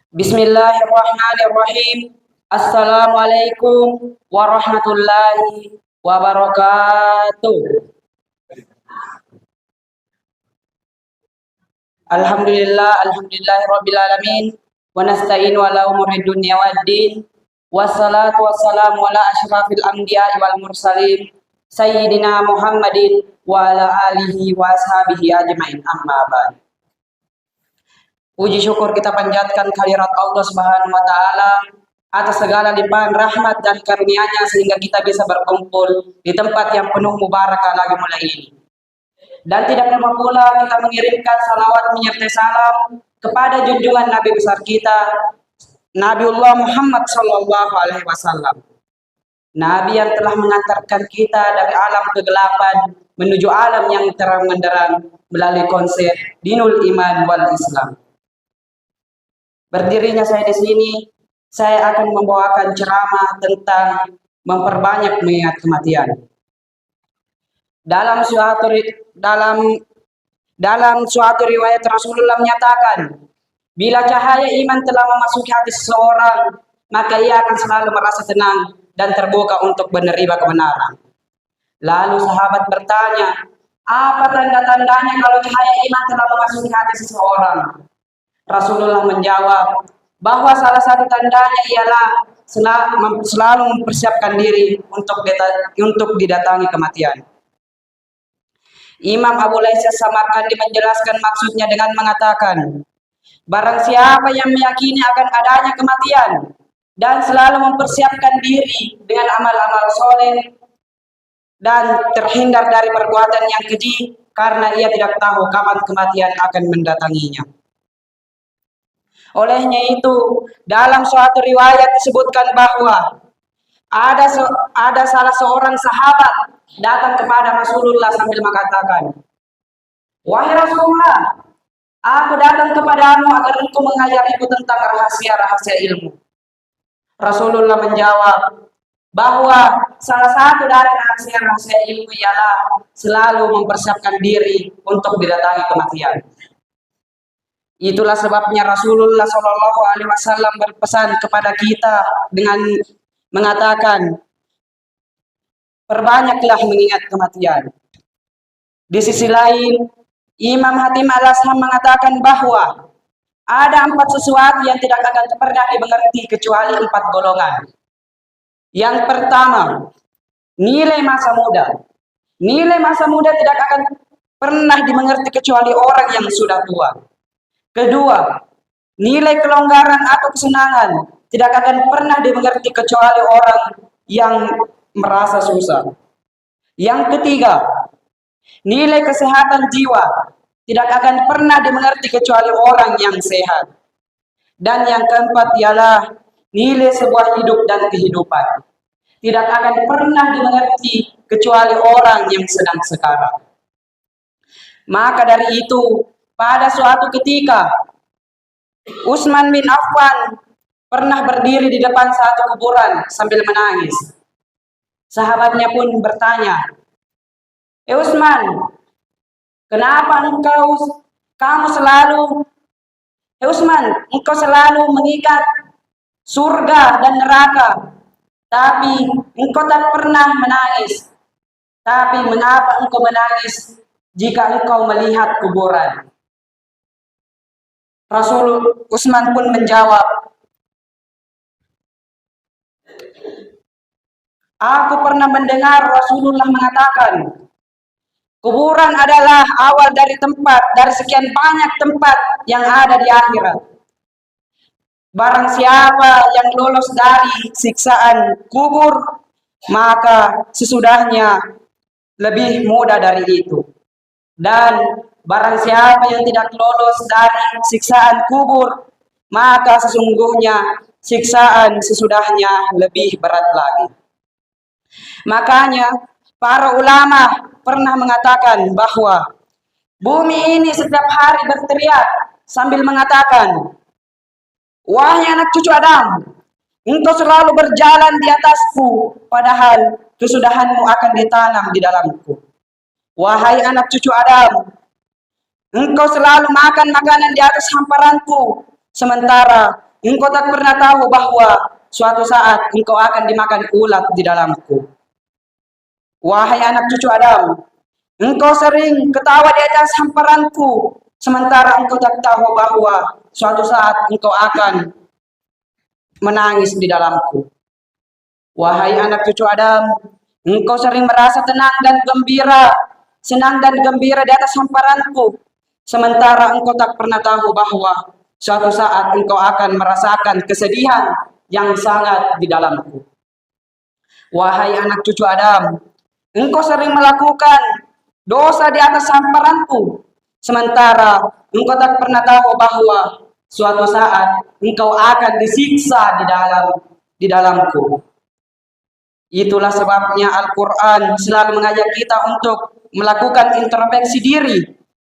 Bismillahirrahmanirrahim. Assalamualaikum warahmatullahi wabarakatuh. Alhamdulillahirabbil alamin wa nasta'inu ala umuri dunya waddin. Wassalatu wassalamu ala asyrafil anbiya'i wal mursalin sayyidina Muhammadin wa ala alihi wa ashabihi ajmain, amma ba'd. Puji syukur kita panjatkan kehadirat Allah Subhanahu wa taala atas segala limpahan rahmat dan karunia-Nya sehingga kita bisa berkumpul di tempat yang penuh mubarakah lagi mulai ini. Dan tidak lupa pula kita mengirimkan salawat menyertai salam kepada junjungan Nabi besar kita, Nabiullah Muhammad sallallahu alaihi wasallam. Nabi yang telah mengantarkan kita dari alam kegelapan menuju alam yang terang benderang melalui konsep Dinul Iman wal Islam. Berdirinya saya di sini, saya akan membawakan ceramah tentang memperbanyak mengingat kematian. Dalam suatu riwayat Rasulullah menyatakan, bila cahaya iman telah memasuki hati seseorang, maka ia akan selalu merasa tenang dan terbuka untuk menerima kebenaran. Lalu sahabat bertanya, apa tanda-tandanya kalau cahaya iman telah memasuki hati seseorang? Rasulullah menjawab bahwa salah satu tandanya ialah selalu mempersiapkan diri untuk didatangi kematian. Imam Abu Laisy Samarkandi menjelaskan maksudnya dengan mengatakan, barang siapa yang meyakini akan adanya kematian dan selalu mempersiapkan diri dengan amal-amal soleh dan terhindar dari perbuatan yang keji karena ia tidak tahu kapan kematian akan mendatanginya. Olehnya itu, dalam suatu riwayat disebutkan bahwa ada salah seorang sahabat datang kepada Rasulullah sambil mengatakan, wahai Rasulullah, aku datang kepadamu agar engkau mengajariku tentang rahasia-rahasia ilmu. Rasulullah menjawab bahwa salah satu dari rahasia-rahasia ilmu ialah selalu mempersiapkan diri untuk didatangi kematian. Itulah sebabnya Rasulullah Shallallahu Alaihi Wasallam berpesan kepada kita dengan mengatakan, perbanyaklah mengingat kematian. Di sisi lain, Imam Hatim Al-Asham mengatakan bahwa ada 4 sesuatu yang tidak akan pernah dimengerti kecuali 4 golongan. Yang pertama, nilai masa muda. Nilai masa muda tidak akan pernah dimengerti kecuali orang yang sudah tua. Kedua, nilai kelonggaran atau kesenangan tidak akan pernah dimengerti kecuali orang yang merasa susah. Yang ketiga, nilai kesehatan jiwa tidak akan pernah dimengerti kecuali orang yang sehat. Dan yang keempat ialah nilai sebuah hidup dan kehidupan tidak akan pernah dimengerti kecuali orang yang sedang sekarang. Maka dari itu, pada suatu ketika, Utsman bin Affan pernah berdiri di depan satu kuburan sambil menangis. Sahabatnya pun bertanya, Utsman, kenapa engkau selalu mengikat surga dan neraka, tapi engkau tak pernah menangis. Tapi mengapa engkau menangis jika engkau melihat kuburan? Utsman pun menjawab, aku pernah mendengar Rasulullah mengatakan, kuburan adalah awal dari sekian banyak tempat yang ada di akhirat. Barang siapa yang lolos dari siksaan kubur, maka sesudahnya lebih mudah dari itu. Dan barang siapa yang tidak lolos dari siksaan kubur, maka sesungguhnya siksaan sesudahnya lebih berat lagi. Makanya para ulama pernah mengatakan bahwa bumi ini setiap hari berteriak sambil mengatakan, wahai anak cucu Adam, engkau selalu berjalan di atasku, padahal kesudahanmu akan ditanam di dalamku. Wahai anak cucu Adam, engkau selalu makan makanan di atas hamparanku, sementara engkau tak pernah tahu bahwa suatu saat engkau akan dimakan ulat di dalamku. Wahai anak cucu Adam, engkau sering ketawa di atas hamparanku, sementara engkau tak tahu bahwa suatu saat engkau akan menangis di dalamku. Wahai anak cucu Adam, engkau sering merasa senang dan gembira di atas hamparanku, sementara engkau tak pernah tahu bahwa suatu saat engkau akan merasakan kesedihan yang sangat di dalamku. Wahai anak cucu Adam, engkau sering melakukan dosa di atas hamparanku, sementara engkau tak pernah tahu bahwa suatu saat engkau akan disiksa di dalamku. Itulah sebabnya Al-Quran selalu mengajak kita untuk melakukan introspeksi diri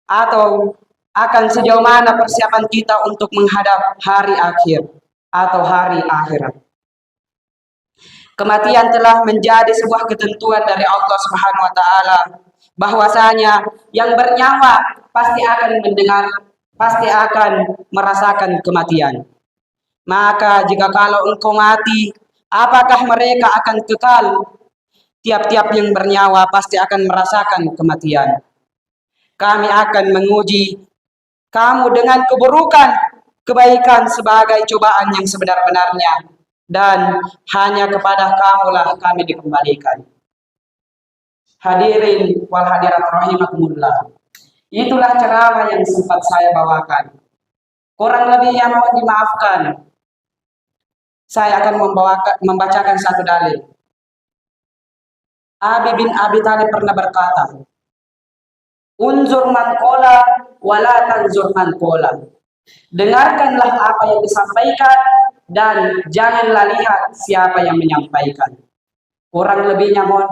atau akan sejauh mana persiapan kita untuk menghadap hari akhir atau hari akhirat. Kematian telah menjadi sebuah ketentuan dari Allah Subhanahu wa taala bahwasanya yang bernyawa pasti akan merasakan kematian. Maka jika kalau engkau mati, apakah mereka akan kekal? Tiap-tiap yang bernyawa pasti akan merasakan kematian. Kami akan menguji kamu dengan kebaikan sebagai cobaan yang sebenar-benarnya, dan hanya kepada kamulah kami dikembalikan. Hadirin wal hadirat rahimakumullah. Itulah ceramah yang sempat saya bawakan. Kurang lebihnya mohon dimaafkan. Saya akan membacakan satu dalil. Ali bin Abi Thalib pernah berkata, "Unzur man qala wala tanzur man qala." Dengarkanlah apa yang disampaikan dan janganlah lihat siapa yang menyampaikan. Kurang lebihnya mohon